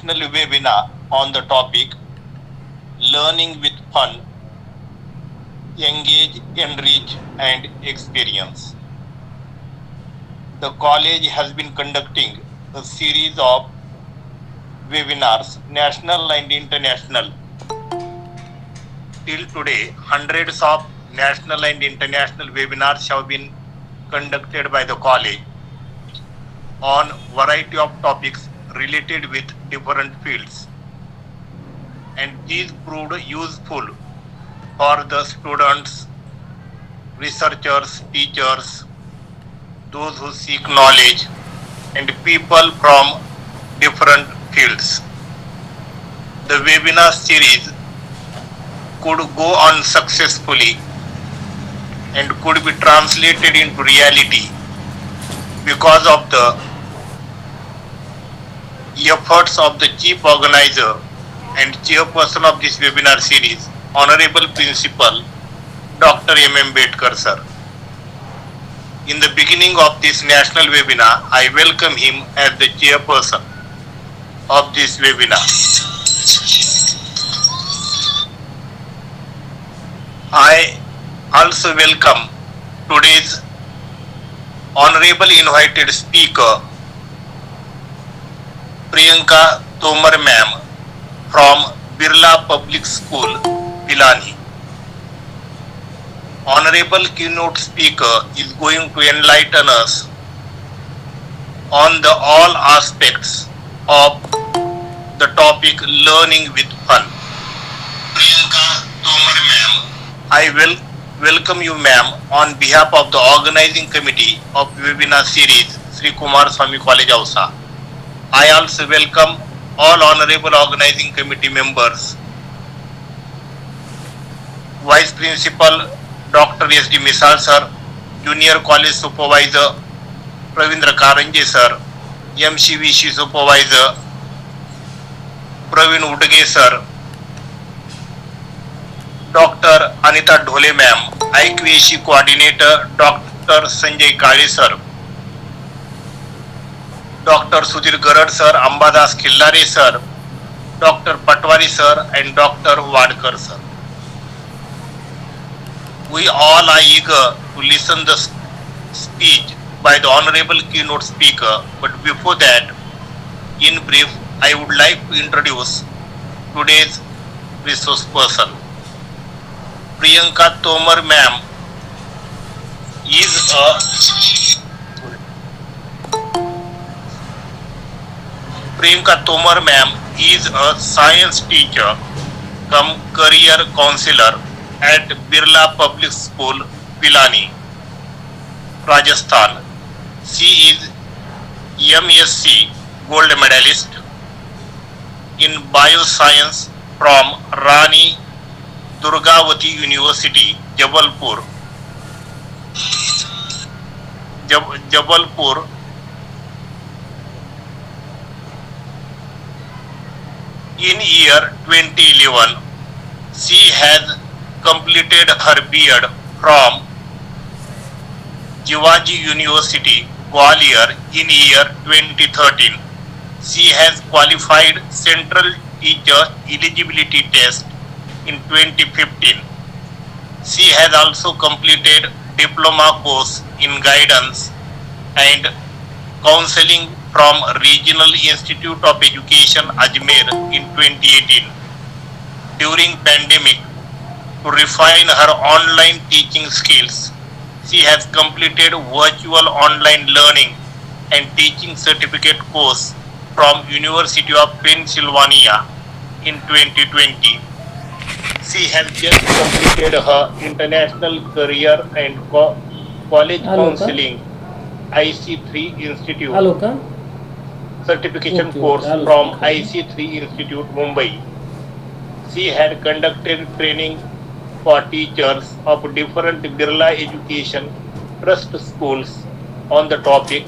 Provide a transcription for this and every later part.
national webinar on the topic Learning with Fun, Engage, Enrich and Experience. The college has been conducting a series of webinars, national and international. Till today, hundreds of national and international webinars have been conducted by the college on variety of topics related with different fields, and these proved useful for the students, researchers, teachers, those who seek knowledge, and people from different fields. The webinar series could go on successfully and could be translated into reality because of the efforts of the chief organizer and chairperson of this webinar series, Honorable Principal Dr. M. Bedkar sir. In the beginning of this national webinar, I welcome him as the chairperson of this webinar. I also welcome today's honorable invited speaker, Priyanka Tomar ma'am from Birla Public School, Pilani. Honorable keynote speaker is going to enlighten us on the all aspects of the topic learning with fun. Priyanka Tomar ma'am, I will welcome you ma'am on behalf of the organizing committee of webinar series Shri Kumarswami College Ausa. I also welcome all honorable organizing committee members, Vice Principal Dr. S.D. Misal sir, Junior College Supervisor Pravindra Karanje sir, MCVC Supervisor Pravin Udge sir, Dr. Anita Dhole ma'am, IQAC Coordinator Dr. Sanjay Kale sir, Dr. Sudhir Garad sir, Ambadas Khillare sir, Dr. Patwari sir and Dr. Wadkar sir. We all are eager to listen the speech by the honorable keynote speaker, but before that, in brief, I would like to introduce today's resource person. Priyanka Tomar ma'am is a science teacher cum career counselor at Birla Public School, Pilani, Rajasthan. She is MSc Gold Medalist in Bioscience from Rani Durgavati University, Jabalpur, in year 2011. She has completed her B.Ed from Jivaji University, Gwalior in year 2013. She has qualified Central Teacher Eligibility Test in 2015. She has also completed diploma course in guidance and counseling from Regional Institute of Education, Ajmer in 2018. During pandemic, to refine her online teaching skills, she has completed virtual online learning and teaching certificate course from University of Pennsylvania in 2020. She has just completed her International Career and College Counseling IC3 Institute certification course from IC3 Institute, Mumbai. She had conducted training for teachers of different Birla Education Trust schools on the topic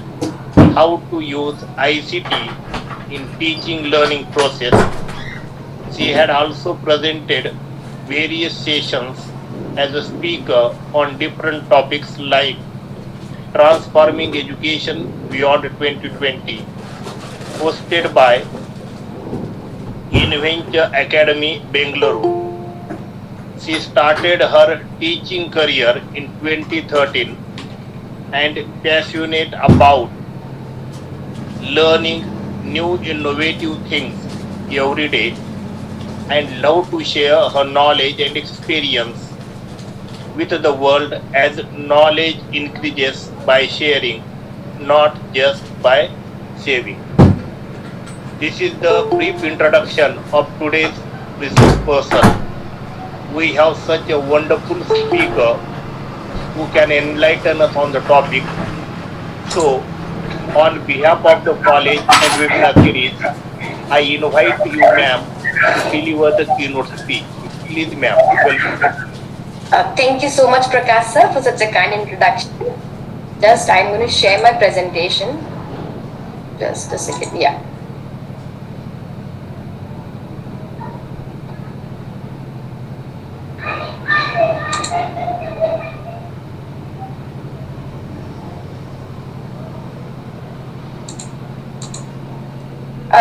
how to use ICT in teaching learning process. She had also presented various sessions as a speaker on different topics like transforming education beyond 2020, hosted by Inventure Academy, Bengaluru. She started her teaching career in 2013 and passionate about learning new innovative things every day and love to share her knowledge and experience with the world as knowledge increases by sharing, not just by saving. This is the brief introduction of today's resource person. We have such a wonderful speaker who can enlighten us on the topic. So, on behalf of the college and webinar series, I invite you, ma'am, to deliver the keynote speech. Please, ma'am, welcome. Thank you so much, Prakash sir, for such a kind introduction. Just, I'm going to share my presentation. Just a second, yeah.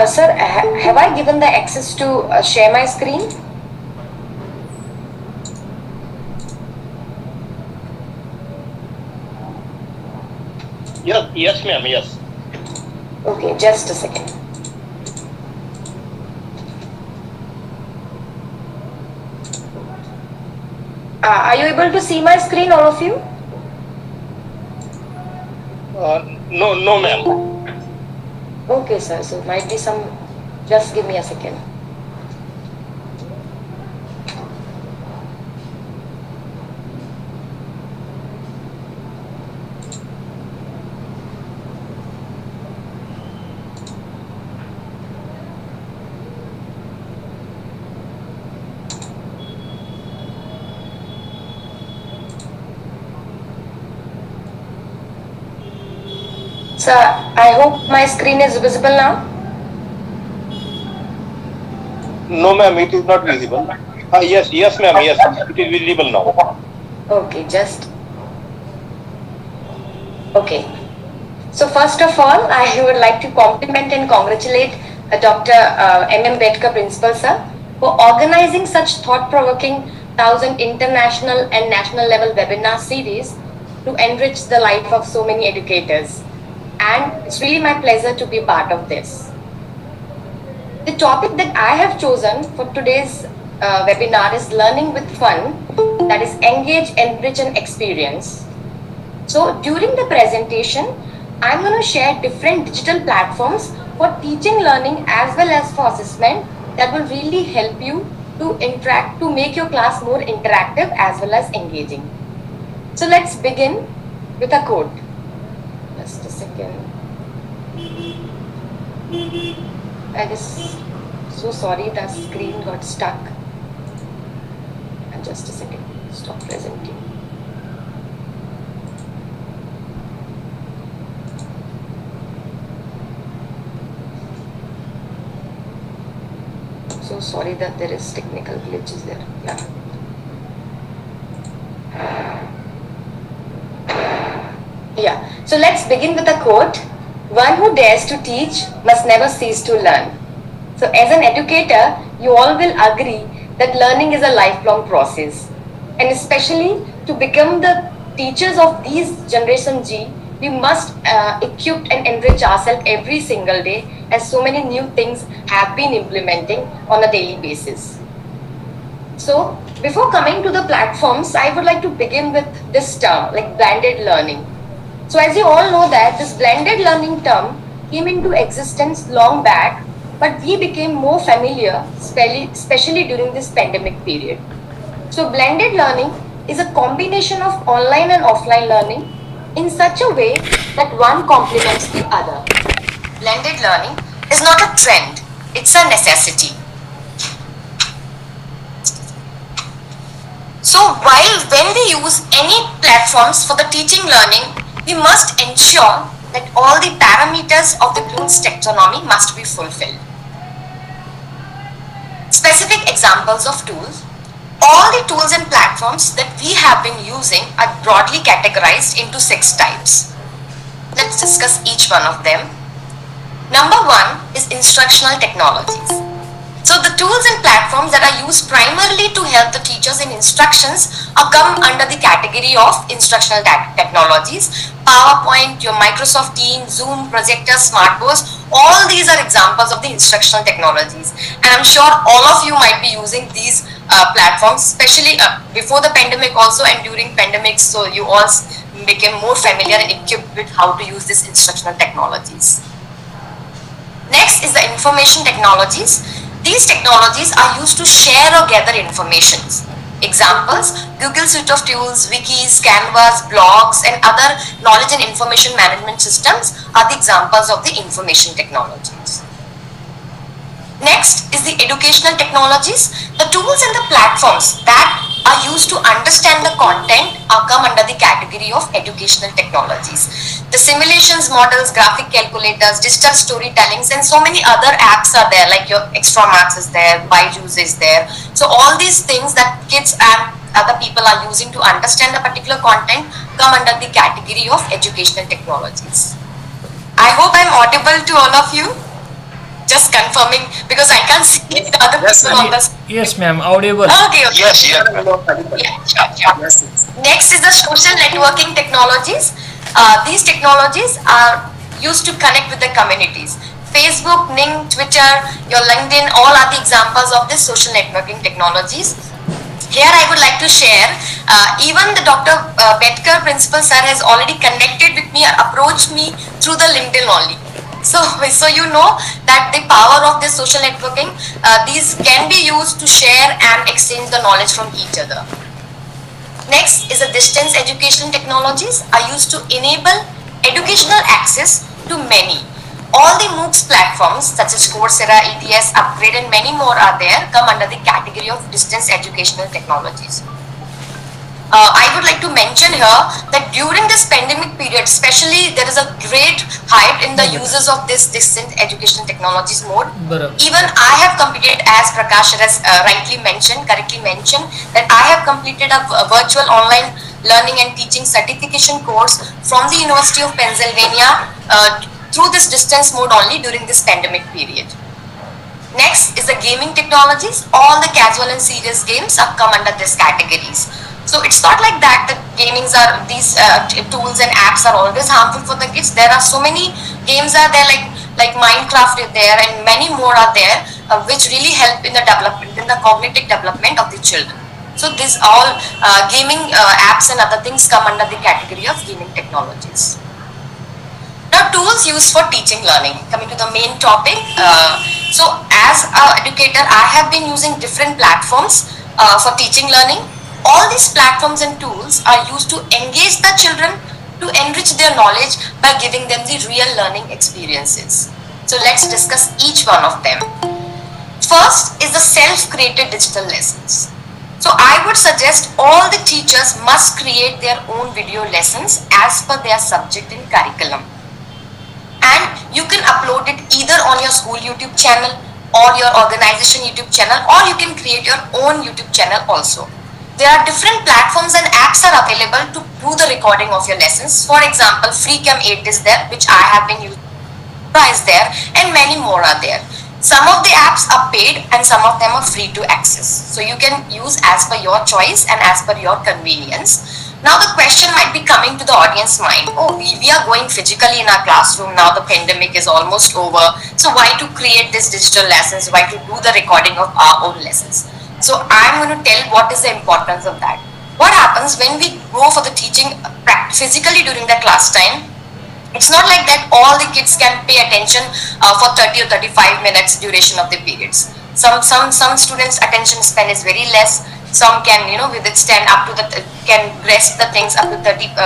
Sir, have I given the access to share my screen? Yes, ma'am, yes. Okay, just a second. Are you able to see my screen, all of you? No, ma'am. Okay, sir. So might be some. Just give me a second. Sir, I hope my screen is visible now. No, ma'am, it is not visible. Yes, ma'am, yes, it is visible now. Okay, just. Okay. So first of all, I would like to compliment and congratulate Dr. M. Bedkar, Principal Sir, for organizing such thought-provoking 1,000 international and national level webinar series to enrich the life of so many educators. And it's really my pleasure to be a part of this. The topic that I have chosen for today's webinar is learning with fun, that is engage, enrich and experience. So during the presentation, I'm going to share different digital platforms for teaching, learning as well as for assessment that will really help you to interact, to make your class more interactive as well as engaging. So let's begin with a quote. Just a second. I guess, so sorry, the screen got stuck. And just a second, stop presenting. So sorry that there is technical glitches there. Yeah. So let's begin with a quote. One who dares to teach must never cease to learn. So as an educator, you all will agree that learning is a lifelong process. And especially to become the teachers of these Generation G, we must equip and enrich ourselves every single day, as so many new things have been implementing on a daily basis. So before coming to the platforms, I would like to begin with this term, like blended learning. So as you all know that this blended learning term came into existence long back, but we became more familiar, especially during this pandemic period. So blended learning is a combination of online and offline learning in such a way that one complements the other. Blended learning is not a trend, it's a necessity. So when we use any platforms for the teaching learning, we must ensure that all the parameters of the Bloom's taxonomy must be fulfilled. Specific examples of tools. All the tools and platforms that we have been using are broadly categorized into 6 types. Let's discuss each one of them. Number 1 is instructional technologies. So the the tools and platforms that are used primarily to help the teachers in instructions come under the category of instructional technologies. PowerPoint, your Microsoft Teams, Zoom, projector, smartboards, all these are examples of the instructional technologies. And I'm sure all of you might be using these platforms, especially before the pandemic also and during pandemic, so you all became more familiar and equipped with how to use these instructional technologies. Next is the information technologies. These technologies are used to share or gather information. Examples: Google suite of tools, wikis, canvas, blogs, and other knowledge and information management systems are the examples of the information technologies. Next is the educational technologies. The tools and the platforms that are used to understand the content come under the category of educational technologies. The simulations, models, graphic calculators, digital storytellings, and so many other apps are there, like your Extramarks is there, Byju's is there. So all these things that kids and other people are using to understand a particular content come under the category of educational technologies. I hope I'm audible to all of you. Just confirming, because I can't see the other people on the screen. Yes, ma'am, audible. Okay. Yes, yes. Yeah, sure. Next is the social networking technologies. These technologies are used to connect with the communities. Facebook, Ning, Twitter, your LinkedIn, all are the examples of these social networking technologies. Here I would like to share, even the Dr. Betkar principal sir has already connected with me, approached me through the LinkedIn only. So you know that the power of this social networking, these can be used to share and exchange the knowledge from each other. Next is the distance education technologies are used to enable educational access to many. All the MOOCs platforms such as Coursera, ETS, Upgrade, and many more are there, come under the category of distance educational technologies. I would like to mention here that during this pandemic period, especially, there is a great hype in the uses of this distant education technologies mode. Even I have completed, as Prakash has correctly mentioned, that I have completed a virtual online learning and teaching certification course from the University of Pennsylvania through this distance mode only during this pandemic period. Next is the gaming technologies. All the casual and serious games are come under these categories. So it's not like that gamings are, these tools and apps are always harmful for the kids. There are so many games are there, like Minecraft is there, and many more are there, which really help in the development, in the cognitive development of the children. So these all gaming apps and other things come under the category of gaming technologies. Now, tools used for teaching learning. Coming to the main topic. So as an educator, I have been using different platforms for teaching learning. All these platforms and tools are used to engage the children to enrich their knowledge by giving them the real learning experiences. So let's discuss each one of them. First is the self-created digital lessons. So I would suggest all the teachers must create their own video lessons as per their subject and curriculum. And you can upload it either on your school YouTube channel or your organization YouTube channel, or you can create your own YouTube channel also. There are different platforms and apps are available to do the recording of your lessons. For example, FreeCam8 is there, which I have been using, is there, and many more are there. Some of the apps are paid and some of them are free to access. So you can use as per your choice and as per your convenience. Now the question might be coming to the audience mind, oh, we are going physically in our classroom, now the pandemic is almost over, so why to create these digital lessons, why to do the recording of our own lessons? So I'm going to tell what is the importance of that. What happens when we go for the teaching physically during the class time? It's not like that all the kids can pay attention for 30 or 35 minutes duration of the periods. Some students' attention span is very less. Some can, withstand up to can grasp the things up to 30,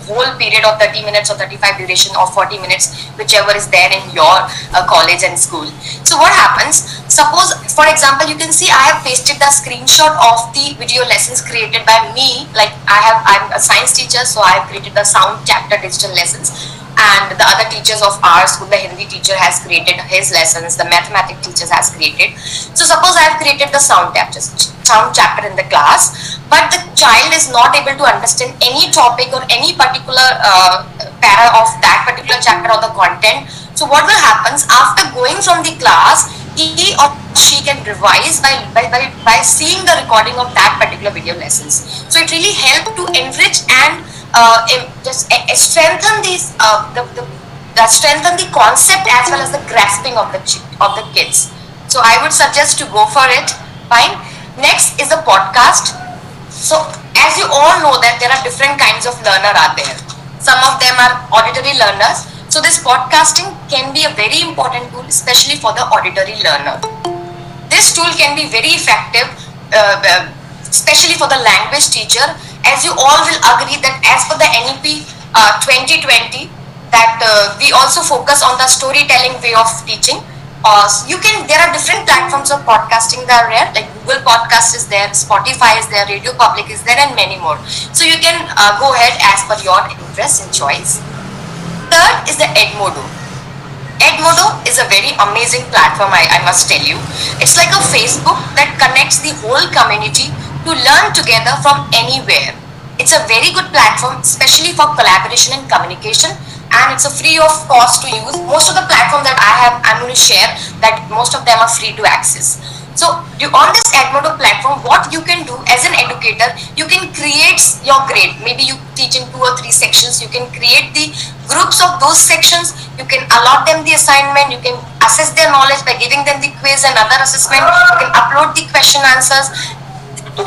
whole period of 30 minutes or 35 duration or 40 minutes, whichever is there in your college and school. So what happens? Suppose, for example, you can see I have pasted the screenshot of the video lessons created by me. Like I'm a science teacher, so I have created the sound chapter digital lessons. And the other teachers of our school, the Hindi teacher has created his lessons, the mathematics teachers has created. So suppose I have created the sound chapter in the class, but the child is not able to understand any topic or any particular para of that particular chapter or the content. So what will happen after going from the class, he or she can revise by seeing the recording of that particular video lessons. So it really helped to enrich and just strengthen these strengthen the concept as well as the grasping of the kids. So I would suggest to go for it. Fine. Next is the podcast. So as you all know that there are different kinds of learner are there. Some of them are auditory learners. So this podcasting can be a very important tool, especially for the auditory learner. This tool can be very effective, especially for the language teacher, as you all will agree that as per the NEP 2020, that we also focus on the storytelling way of teaching. There are different platforms of podcasting that are there, like Google Podcast is there, Spotify is there, Radio Public is there, and many more. So you can go ahead as per your interest and choice. Third is the Edmodo. Edmodo is a very amazing platform, I must tell you. It's like a Facebook that connects the whole community to learn together from anywhere. It's a very good platform, especially for collaboration and communication, and it's a free of cost to use. Most of the platform that I'm going to share, that most of them are free to access. So on this Edmodo platform, what you can do as an educator, you can create your grade. Maybe you teach in 2 or 3 sections. You can create the groups of those sections. You can allot them the assignment. You can assess their knowledge by giving them the quiz and other assessment. You can upload the question answers.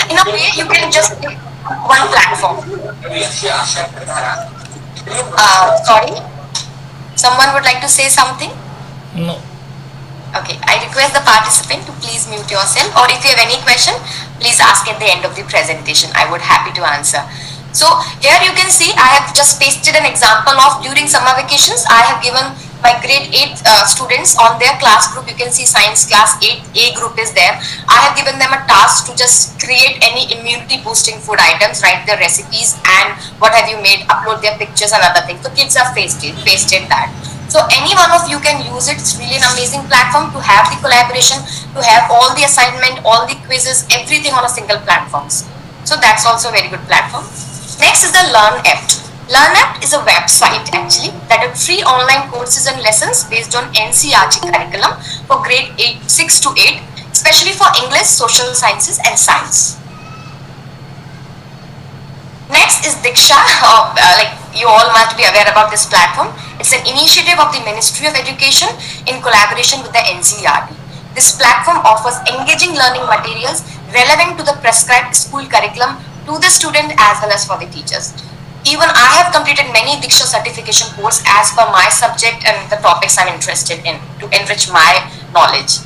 In a way, you can just give one platform. Sorry, someone would like to say something? No. Okay, I request the participant to please mute yourself, or if you have any question, please ask at the end of the presentation. I would happy to answer. So here you can see I have just pasted an example of during summer vacations. I have given my grade 8 students on their class group. You can see science class 8A group is there. I have given them a task to just create any immunity boosting food items, write their recipes and what have you made, upload their pictures and other things. So kids have pasted that. So any one of you can use it. It's really an amazing platform to have the collaboration, to have all the assignment, all the quizzes, everything on a single platform. So that's also a very good platform. Next is the LearnApt. LearnApt is a website actually that has free online courses and lessons based on NCERT curriculum for grade 6 to 8, especially for English, social sciences and science. Next is Diksha, like you all must be aware about this platform. It's an initiative of the Ministry of Education in collaboration with the NCERT. This platform offers engaging learning materials relevant to the prescribed school curriculum to the student as well as for the teachers. Even I have completed many Diksha certification courses as per my subject and the topics I'm interested in to enrich my knowledge.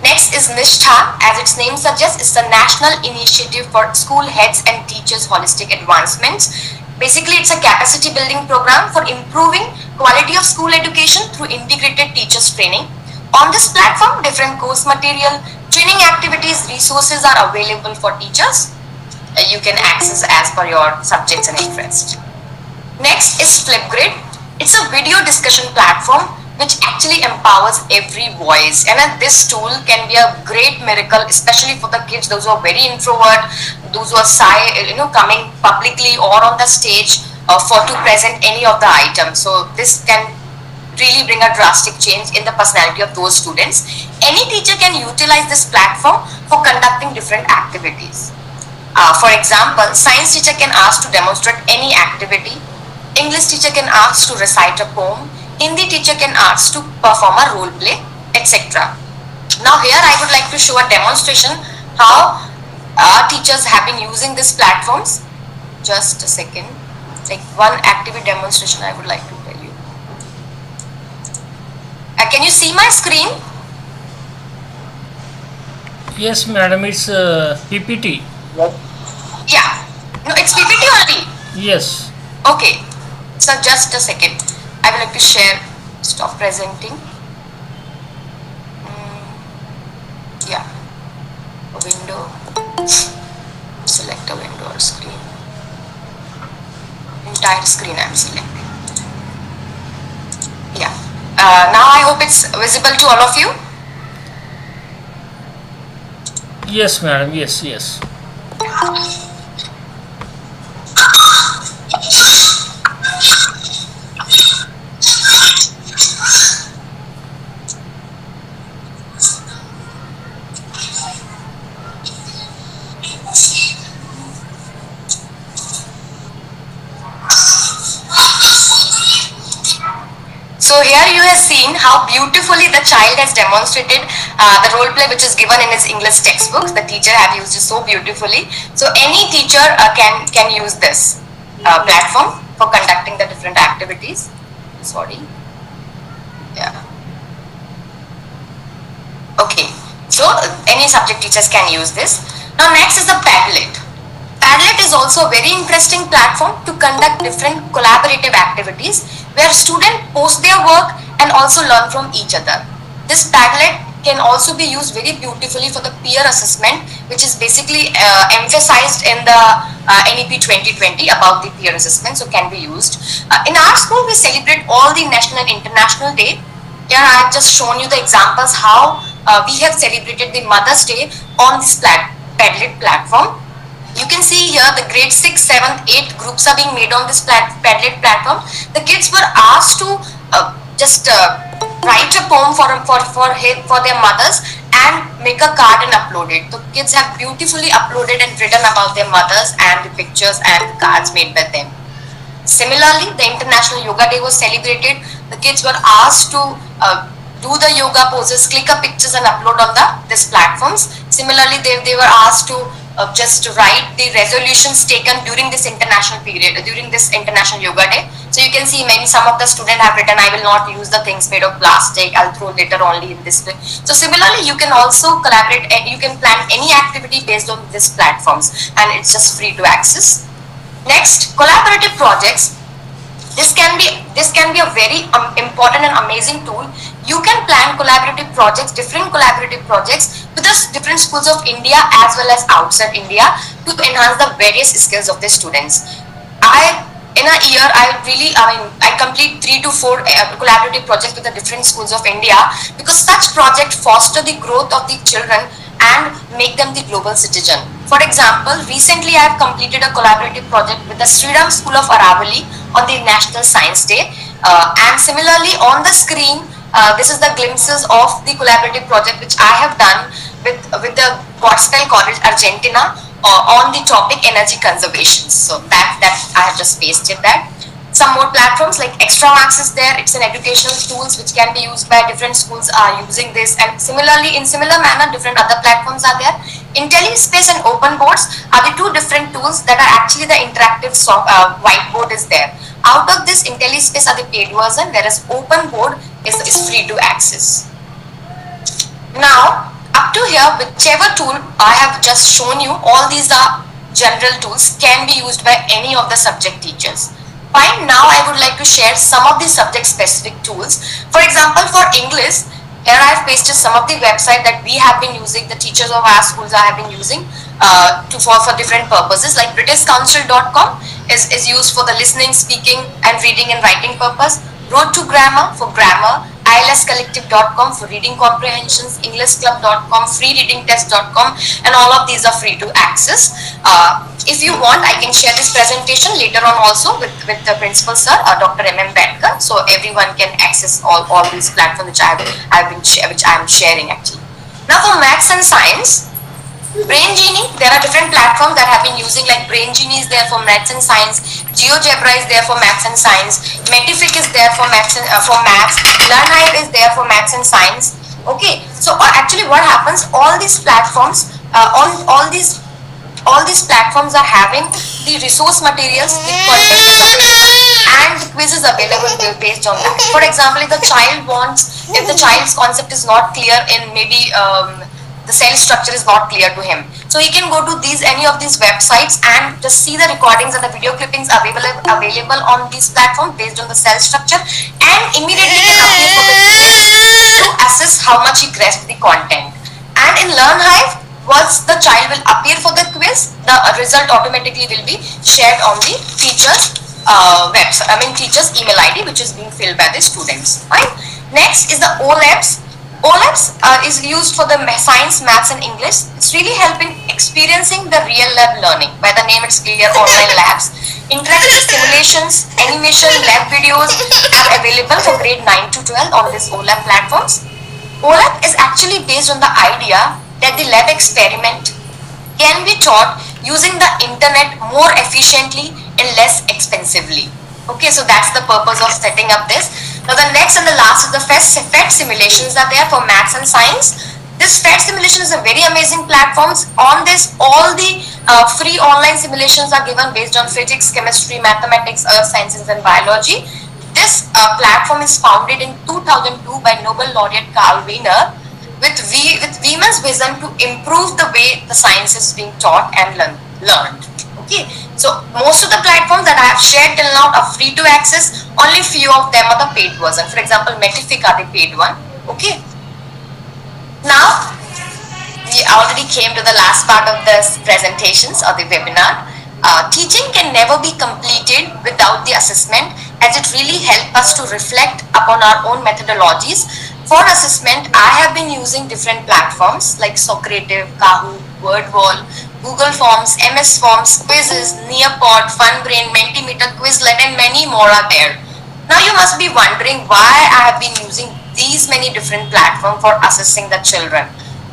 Next is Nishtha. As its name suggests, it's a national initiative for school heads and teachers' holistic advancements. Basically, it's a capacity building program for improving quality of school education through integrated teachers training. On this platform, different course material, training activities, resources are available for teachers. You can access as per your subjects and interest. Next is Flipgrid. It's a video discussion platform which actually empowers every voice, and this tool can be a great miracle, especially for the kids, those who are very introvert, those who are shy, coming publicly or on the stage to present any of the items. So this can really bring a drastic change in the personality of those students. Any teacher can utilize this platform for conducting different activities. For example, science teacher can ask to demonstrate any activity, English teacher can ask to recite a poem, Hindi teacher can ask to perform a role play, etc. Now here I would like to show a demonstration how our teachers have been using these platforms. Just a second, like one activity demonstration I would like to tell you. Can you see my screen? Yes, madam, it's PPT. Yeah, no, it's PPT only. Yes. Okay, so just a second. I would like to share, stop presenting. Yeah, a window, select a window or screen. Entire screen I'm selecting. Yeah, now I hope it's visible to all of you. Yes, madam, yes. So here you have seen how beautifully the child has demonstrated the role play which is given in his English textbooks. The teacher have used it so beautifully. So any teacher can use this platform for conducting the different activities. Sorry. Yeah. Okay. So any subject teachers can use this. Now next is the Padlet. Padlet is also a very interesting platform to conduct different collaborative activities where students post their work and also learn from each other. This Padlet can also be used very beautifully for the peer assessment, which is basically emphasized in the NEP 2020 about the peer assessment, so can be used. In our school, we celebrate all the national and international day. Here I have just shown you the examples how we have celebrated the Mother's Day on this Padlet platform. You can see here the grade 6, 7, 8 groups are being made on this Padlet platform. The kids were asked to just write a poem for their mothers and make a card and upload it. The kids have beautifully uploaded and written about their mothers and the pictures and the cards made by them. Similarly, the International Yoga Day was celebrated. The kids were asked to do the yoga poses, click a pictures and upload on these platforms. Similarly, they were asked to just write the resolutions taken during this international period, during this International Yoga Day. So you can see maybe some of the students have written, I will not use the things made of plastic, I'll throw later only in this way. So similarly, you can also collaborate and you can plan any activity based on these platforms and it's just free to access. Next, collaborative projects. This can be a very important and amazing tool. You can plan collaborative projects, different collaborative projects with the different schools of India as well as outside India to enhance the various skills of the students. In a year, I complete 3 to 4 collaborative projects with the different schools of India because such projects foster the growth of the children and make them the global citizen. For example, recently I have completed a collaborative project with the Sriram School of Aravali on the National Science Day. And similarly on the screen, this is the glimpses of the collaborative project which I have done with the Godspeed College, Argentina on the topic energy conservation. So that I have just pasted that. Some more platforms like Extramarks is there. It's an educational tools which can be used by different schools are using this, and similarly in similar manner different other platforms are there. IntelliSpace and Open Boards are the two different tools that are actually the interactive whiteboard is there. Out of this, IntelliSpace are the paid version, whereas Open Board is free to access. Now up to here, whichever tool I have just shown you, all these are general tools, can be used by any of the subject teachers. Fine, now I would like to share some of the subject specific tools. For example, for English, here I have pasted some of the website that we have been using, the teachers of our schools have been using for different purposes. Like BritishCouncil.com is used for the listening, speaking and reading and writing purpose. Road to Grammar for grammar, ILScollective.com for reading comprehensions, EnglishClub.com, freereadingtest.com, and all of these are free to access. If you want, I can share this presentation later on also with the principal sir, Dr. M.M. Bedkar, so everyone can access all these platforms which I am sharing actually. Now for maths and science, Brain Genie, there are different platforms that have been using, like Brain Genie is there for maths and science, GeoGebra is there for maths and science, Metific is there for maths, LearnHive is there for maths and science. Okay, so actually what happens, all these platforms, all these platforms are having the resource materials, the content is available and the quiz is available based on that. For example, if the child's concept is not clear in maybe the cell structure is not clear to him, so he can go to any of these websites and just see the recordings and the video clippings available on these platforms based on the cell structure, and immediately can appear for the quiz to assess how much he grasped the content. And in LearnHive, once the child will appear for the quiz, the result automatically will be shared on the teacher's teacher's email ID, which is being filled by the students. Right? Next is the OLabs. OLabs is used for the science, maths and English. It's really helping experiencing the real lab learning. By the name it's clear, online labs. Interactive simulations, animation, lab videos are available for grade 9 to 12 on this OLab platforms. OLab is actually based on the idea that the lab experiment can be taught using the internet more efficiently and less expensively. Okay, so that's the purpose of setting up this. Now the next and the last is the FET simulations are there for maths and science. This FET simulation is a very amazing platform. On this, all the free online simulations are given based on physics, chemistry, mathematics, earth sciences, and biology. This platform is founded in 2002 by Nobel laureate Carl Wiener with Wiener's vision to improve the way the science is being taught and learned. Okay, so most of the platforms that I have shared till now are free to access. Only few of them are the paid version. For example, Metific are the paid one. Okay. Now, we already came to the last part of this presentations or the webinar. Teaching can never be completed without the assessment, as it really helps us to reflect upon our own methodologies. For assessment, I have been using different platforms like Socrative, Kahoot, WordWall, Google Forms, MS Forms, Quizzes, Nearpod, FunBrain, Mentimeter, Quizlet, and many more are there. Now you must be wondering why I have been using these many different platforms for assessing the children.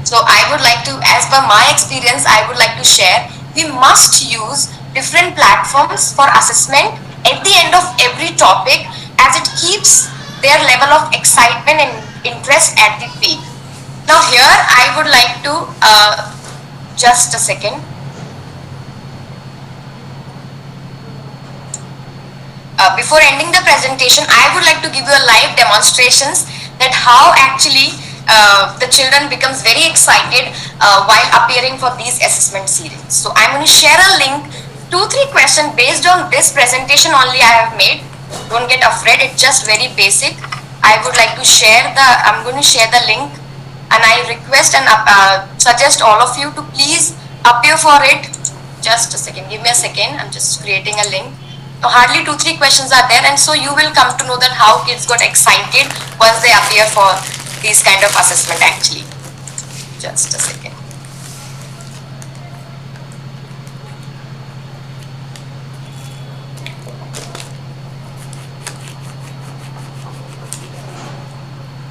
So I would like to, as per my experience, I would like to share, we must use different platforms for assessment at the end of every topic, as it keeps their level of excitement and interest at the peak. Now here I would like to, just a second. Before ending the presentation, I would like to give you a live demonstrations that how actually the children becomes very excited while appearing for these assessment series. So I'm going to share a link, 2-3 questions based on this presentation only I have made. Don't get afraid, it's just very basic. I would like to share I'm going to share the link, and I request and suggest all of you to please appear for it. Just a second, give me a second, I'm just creating a link. Hardly 2-3 questions are there, and so you will come to know that how kids got excited once they appear for these kind of assessment actually. Just a second.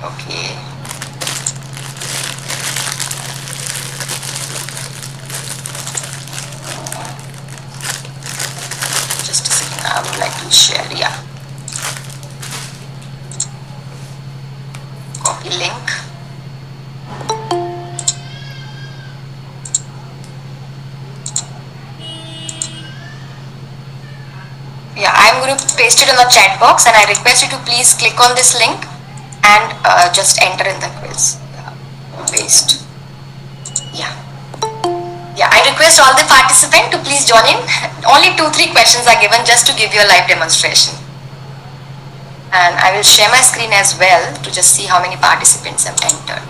Okay. Just a second, I would like to share, yeah. Copy link. Yeah, I'm going to paste it on the chat box, and I request you to please click on this link and just enter in the quiz. Paste. Yeah. Yeah, I request all the participants to please join in. Only 2-3 questions are given just to give you a live demonstration. And I will share my screen as well to just see how many participants have entered.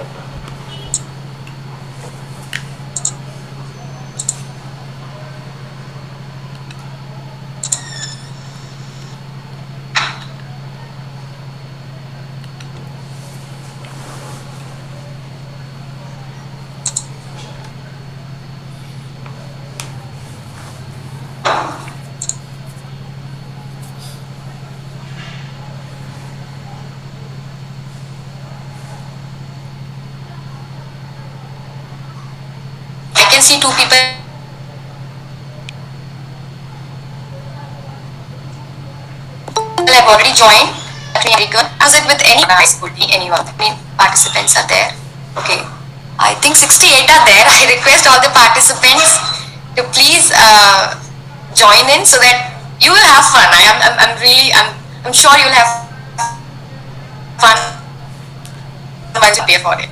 I can see 2 people have already joined. Very good. As it with any could be anyone. I mean, participants are there. Okay. I think 68 are there. I request all the participants to please join in so that you will have fun. I'm sure you'll have fun once you pay for it.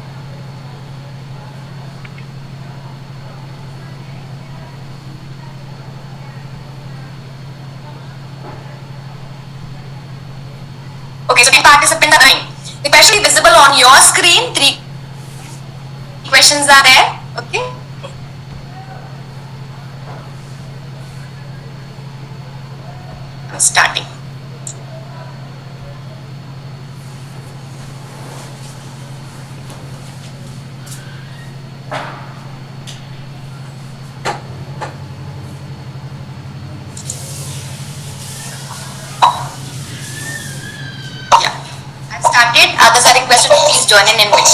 Okay, so 10 participants are doing. Especially visible on your screen, 3 questions are there. Okay. I'm starting. Started. Others are requested to please join in which.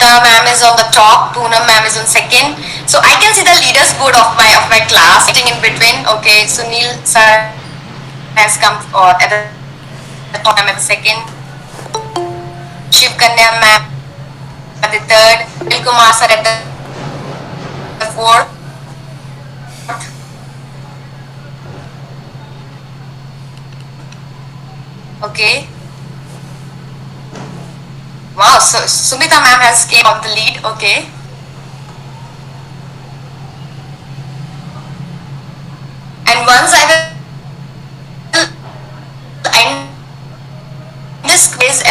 Smita ma'am is on the top, Poonam ma'am is on second. So I can see the leaders board of my class sitting in between. Okay, Sunil sir has come at the top, ma'am at the second. Shiv Kanya ma'am at the third. Kumar sir at the fourth. Okay. Wow, so Sumita ma'am has came on the lead. Okay. And once I will end this quiz,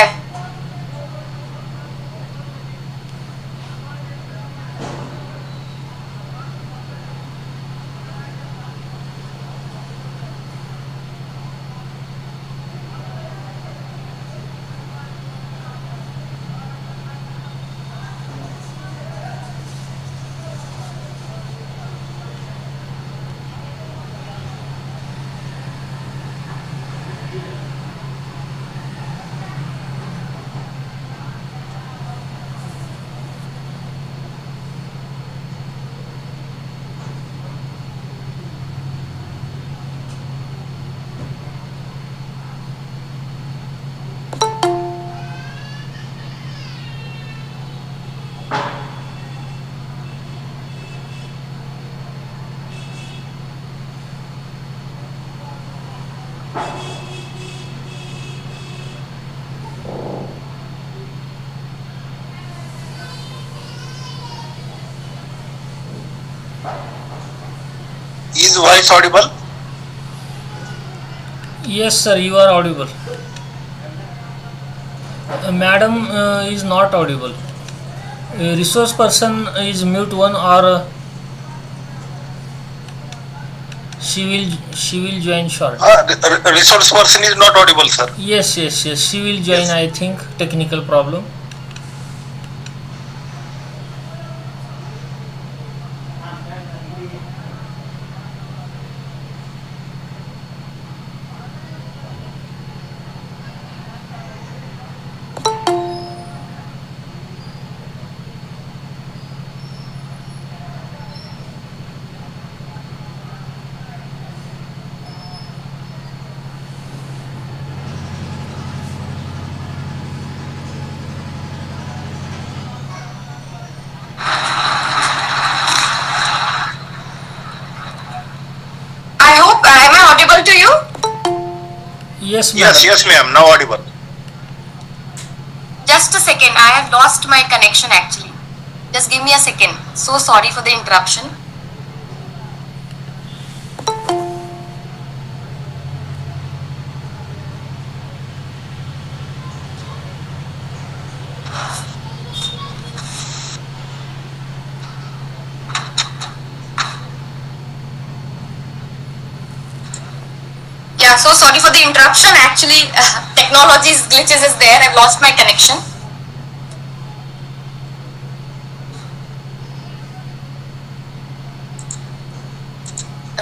Is voice audible? Yes, sir, you are audible. Madam is not audible. Resource person is mute one, or she will join short. Resource person is not audible, sir. Yes, she will join. Yes. I think technical problem. I hope, am I audible to you? Yes, madam. Yes, ma'am. Now audible. Just a second, I have lost my connection actually. Just give me a second. So sorry for the interruption. Yeah, so sorry for the interruption. Actually, technology's glitches is there. I've lost my connection.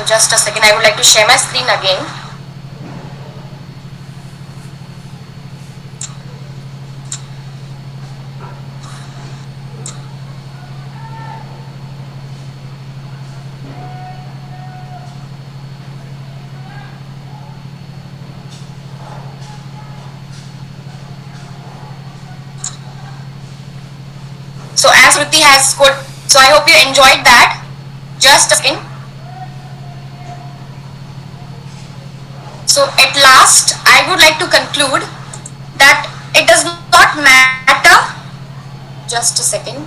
Just a second, I would like to share my screen again. So as Ruti has scored, so I hope you enjoyed that. Just a second. So at last, I would like to conclude that it does not matter. Just a second.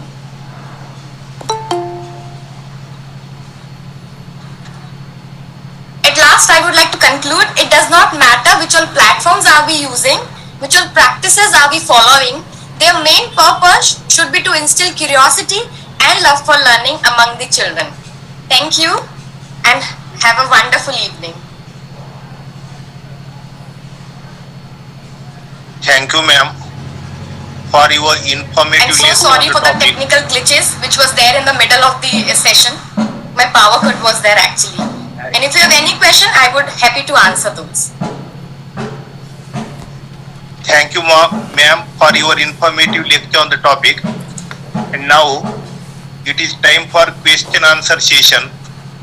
At last, I would like to conclude it does not matter which all platforms are we using, which all practices are we following. Their main purpose should be to instill curiosity and love for learning among the children. Thank you and have a wonderful evening. Thank you, ma'am, for your informative I'm so lesson sorry on for the topic. technical glitches which was there in the middle of the session. My power cut was there actually. And if you have any question, I would happy to answer those. Thank you, ma'am, for your informative lecture on the topic. And now it is time for question answer session.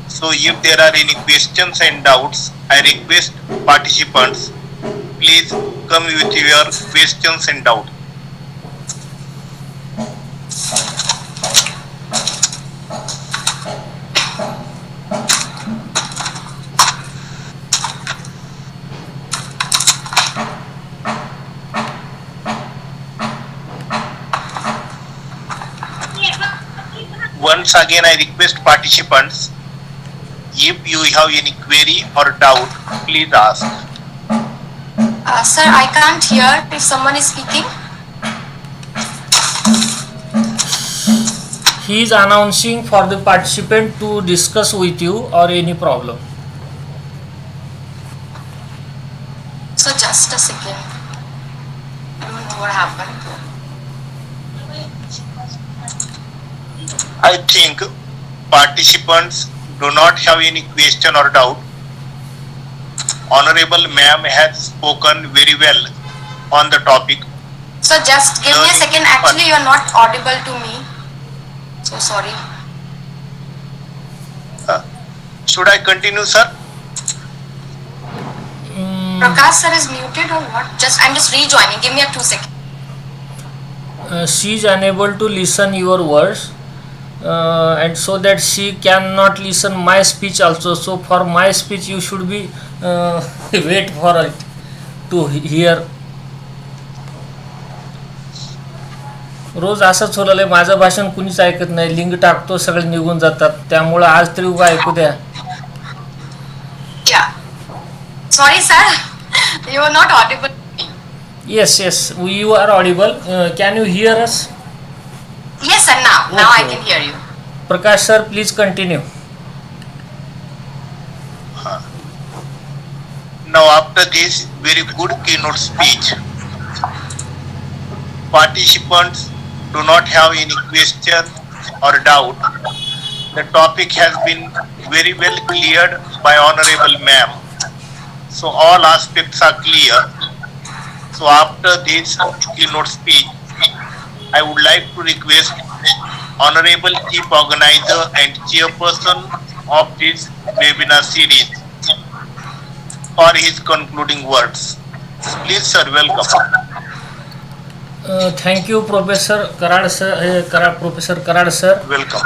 So if there are any questions and doubts, I request participants, please come with your questions and doubts. Once again, I request participants, if you have any query or doubt, please ask. Sir, I can't hear if someone is speaking. He is announcing for the participant to discuss with you or any problem. So just a second. I don't know what happened. I think participants do not have any question or doubt. Honorable ma'am has spoken very well on the topic. So just give me a second. Actually, you are not audible to me. So sorry. Should I continue, sir? Prakash sir is muted or what? I'm just rejoining. Give me a 2 seconds. She is unable to listen your words, and so that she cannot listen my speech also. So for my speech you should be wait for it to hear. रोज असंच होलं आहे, माझं भाषण कुणीच ऐकत नाही, link टाकतो सगळे निघून जातात, त्यामुळं आज तरी उगा ऐकू द्या. Sorry sir, you are not audible. Yes, you are audible. Can you hear us? Yes sir, now I can hear you. Prakash sir, please continue. Now after this very good keynote speech, participants do not have any question or doubt. The topic has been very well cleared by Honorable Ma'am. So all aspects are clear. So after this keynote speech, I would like to request Honorable Chief Organizer and Chairperson of this webinar series for his concluding words. Please sir, welcome. Thank you, Professor Karad sir. Welcome.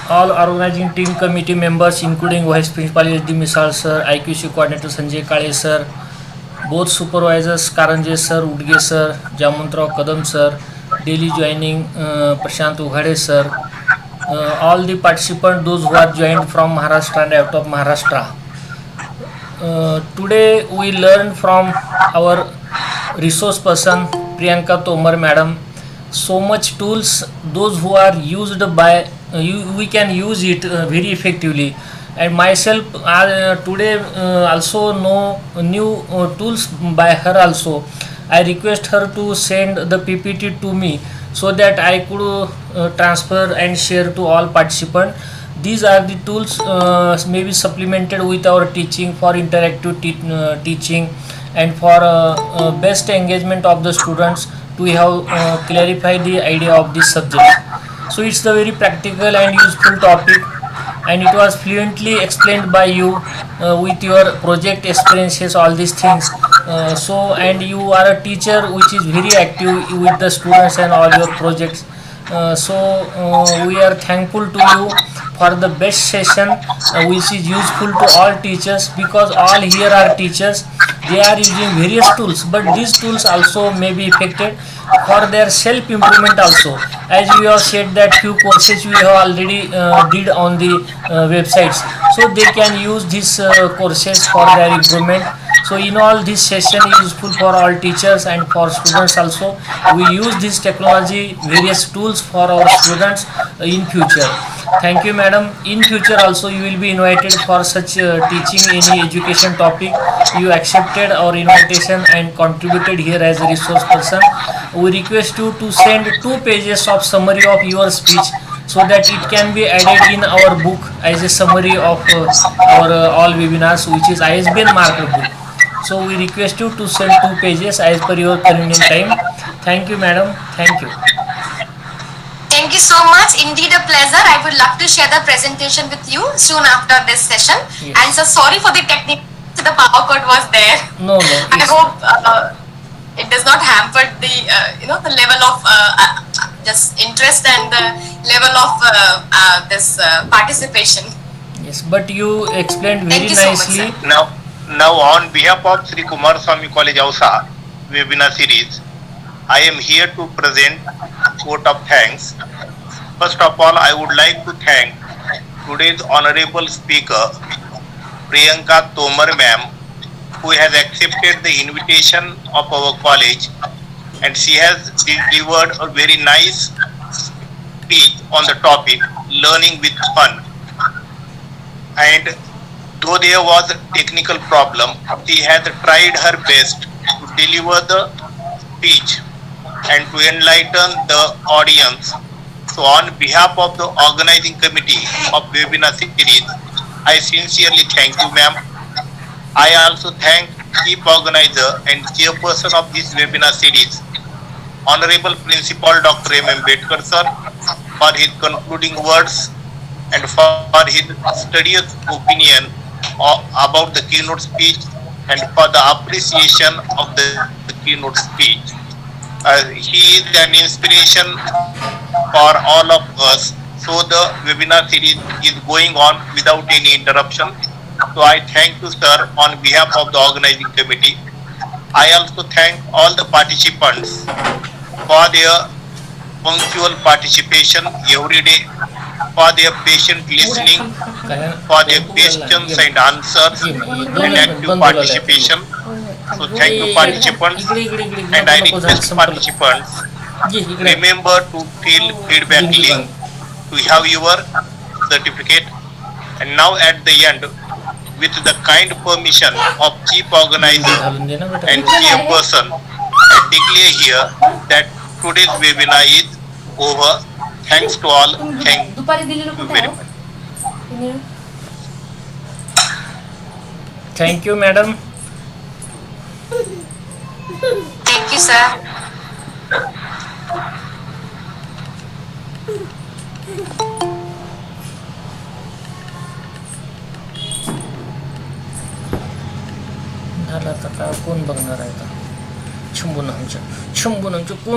All organizing team committee members, including Vice Principal SD Misal sir, IQC coordinator Sanjay Kale sir, both supervisors Karanje sir, Udge sir, Jamuntrao Kadam sir, daily joining Prashant Ughade sir, all the participants, those who are joined from Maharashtra and out of Maharashtra. Today we learned from our resource person Priyanka Tomar madam so much tools, those who are used by we can use it very effectively, and myself today also know new tools by her also. I request her to send the PPT to me so that I could transfer and share to all participants. These are the tools may be supplemented with our teaching for interactive teaching and for best engagement of the students to have clarify the idea of this subject. So it's a very practical and useful topic, and it was fluently explained by you with your project experiences, all these things. And you are a teacher which is very active with the students and all your projects. We are thankful to you for the best session which is useful to all teachers, because all here are teachers. They are using various tools, but these tools also may be effective for their self improvement also, as we have said that few courses we have already did on the websites, so they can use these courses for their improvement. So in all, this session is useful for all teachers and for students also. We use this technology, various tools for our students in future. Thank you madam. In future also you will be invited for such teaching any education topic. You accepted our invitation and contributed here as a resource person. We request you to send 2 pages of summary of your speech so that it can be added in our book as a summary of our all webinars, which is ISBN marked book. So we request you to send 2 pages as per your convenient time. Thank you madam. Thank you. Thank you so much. Indeed a pleasure. I would love to share the presentation with you soon after this session. Yes. And so sorry for the technical. The power cord was there. No, no. I hope it does not hamper the the level of just interest and the level of this participation. Yes, but you explained very Thank you so much, nicely. sir. Now on behalf of Shri Kumarswami College Ausa webinar series, I am here to present vote of thanks. First of all, I would like to thank today's honorable speaker, Priyanka Tomar ma'am, who has accepted the invitation of our college, and she has delivered a very nice speech on the topic learning with fun. And though there was a technical problem, she has tried her best to deliver the speech and to enlighten the audience. So on behalf of the organizing committee of webinar series, I sincerely thank you, ma'am. I also thank chief organizer and chairperson of this webinar series, Honorable Principal Dr. M. Bedkar sir, for his concluding words and for his studious opinion about the keynote speech and for the appreciation of the keynote speech. He is an inspiration for all of us. So the webinar series is going on without any interruption. So I thank you, sir, on behalf of the organizing committee. I also thank all the participants for their punctual participation every day, for their patient listening, for their questions and answers, and active participation. So thank you, participants, and I request participants, remember to fill feedback link to have your certificate. And now at the end, with the kind permission of chief organizer and chairperson, I declare here that today's webinar is over. Thanks to all. Thank you very much. Thank you, madam. Thank you, sir. झाला आता का कोण बघणार आहे आता छंबून आमच्या कोण